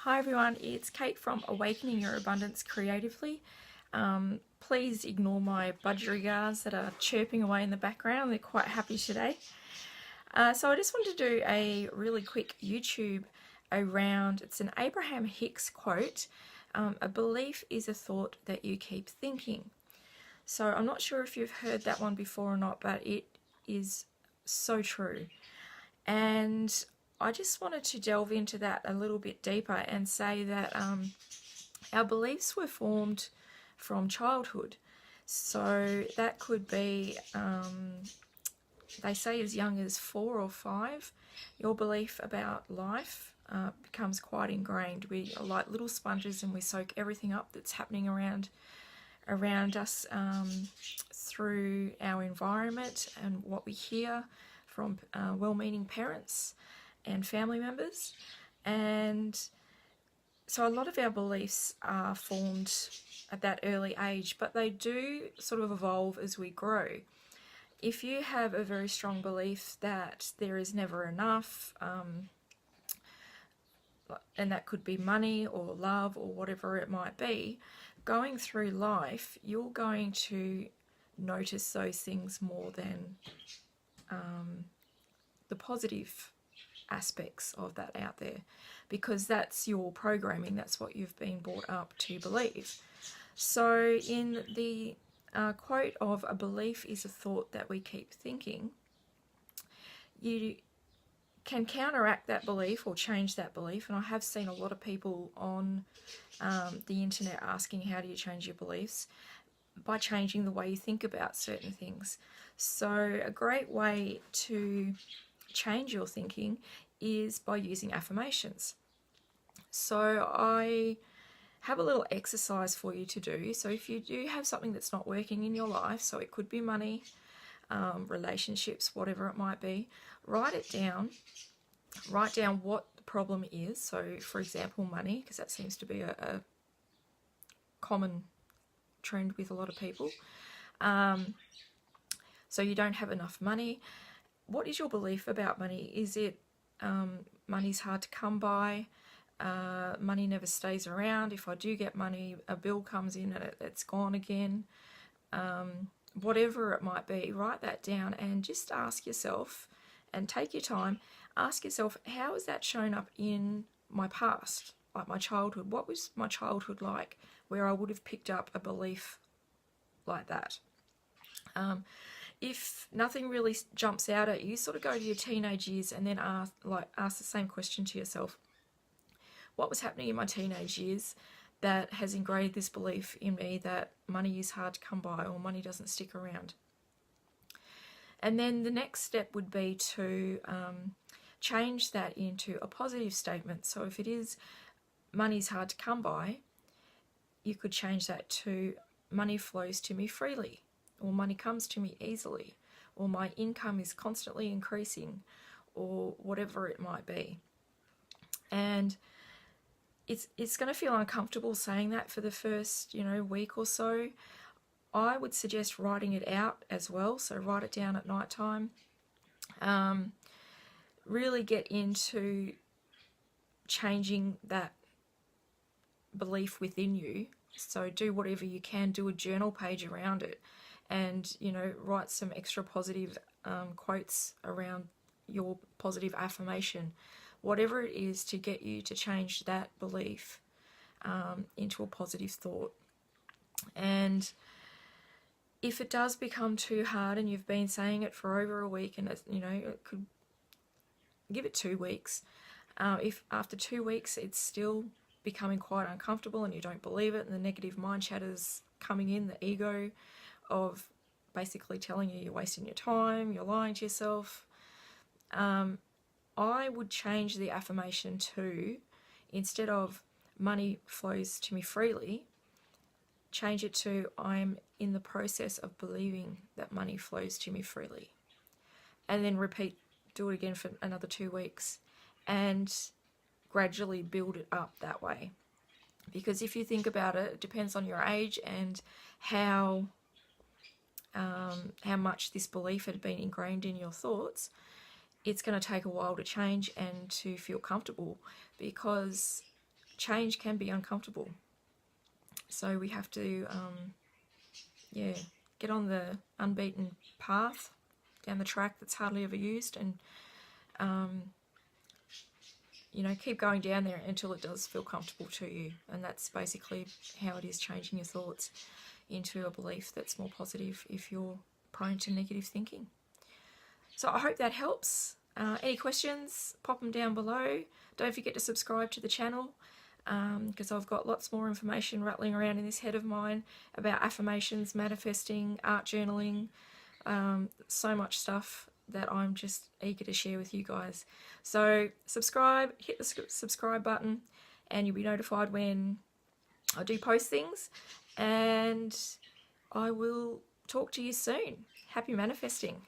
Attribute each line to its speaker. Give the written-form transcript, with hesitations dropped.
Speaker 1: Hi everyone, it's Kate from Awakening Your Abundance Creatively. Please ignore my budgerigars that are chirping away in the background. They're quite happy today. So I just wanted to do a really quick YouTube around, it's an Abraham Hicks quote, a belief is a thought that you keep thinking. So I'm not sure if you've heard that one before or not, but it is so true. And I just wanted to delve into that a little bit deeper and say that our beliefs were formed from childhood. So that could be, they say as young as 4 or 5, your belief about life becomes quite ingrained. We are like little sponges and we soak everything up that's happening around us through our environment and what we hear from well-meaning parents and family members. And so a lot of our beliefs are formed at that early age, but they do sort of evolve as we grow. If you have a very strong belief that there is never enough, and that could be money or love or whatever it might be, going through life, you're going to notice those things more than the positive aspects of that out there, because that's your programming, that's what you've been brought up to believe. So in the quote of a belief is a thought that we keep thinking, you can counteract that belief or change that belief. And I have seen a lot of people on the internet asking, how do you change your beliefs? By changing the way you think about certain things. So a great way to change your thinking is by using affirmations. So I have a little exercise for you to do. So if you do have something that's not working in your life, so it could be money, relationships, whatever it might be, write it down. Write down what the problem is. So for example, money, because that seems to be a common trend with a lot of people. So you don't have enough money. What is your belief about money? Is it money's hard to come by? Money never stays around. If I do get money, a bill comes in and it's gone again. Whatever it might be, write that down and just ask yourself, and take your time, ask yourself, how has that shown up in my past, like my childhood? What was my childhood like where I would have picked up a belief like that? If nothing really jumps out at you, sort of go to your teenage years and then ask the same question to yourself. What was happening in my teenage years that has engraved this belief in me that money is hard to come by or money doesn't stick around? And then the next step would be to change that into a positive statement. So if it is money's hard to come by, you could change that to money flows to me freely, or money comes to me easily, or my income is constantly increasing, or whatever it might be. And it's going to feel uncomfortable saying that for the first, week or so. I would suggest writing it out as well. So write it down at night time. Really get into changing that belief within you. So do whatever you can, do a journal page around it, and write some extra positive quotes around your positive affirmation, whatever it is to get you to change that belief into a positive thought. And if it does become too hard and you've been saying it for over a week, and it could give it 2 weeks. If after 2 weeks it's still becoming quite uncomfortable and you don't believe it, and the negative mind chatter's coming in, the ego of basically telling you you're wasting your time, you're lying to yourself, I would change the affirmation to, instead of money flows to me freely, change it to, I'm in the process of believing that money flows to me freely. And then do it again for another 2 weeks, and gradually build it up that way. Because if you think about it, it depends on your age and how much this belief had been ingrained in your thoughts. It's going to take a while to change and to feel comfortable, because change can be uncomfortable. So we have to, get on the unbeaten path down the track that's hardly ever used, and keep going down there until it does feel comfortable to you. And that's basically how it is, changing your thoughts into a belief that's more positive if you're prone to negative thinking. So I hope that helps. Any questions, pop them down below. Don't forget to subscribe to the channel, because I've got lots more information rattling around in this head of mine about affirmations, manifesting, art journaling, so much stuff that I'm just eager to share with you guys. So subscribe, hit the subscribe button, and you'll be notified when I do post things, and I will talk to you soon. Happy manifesting.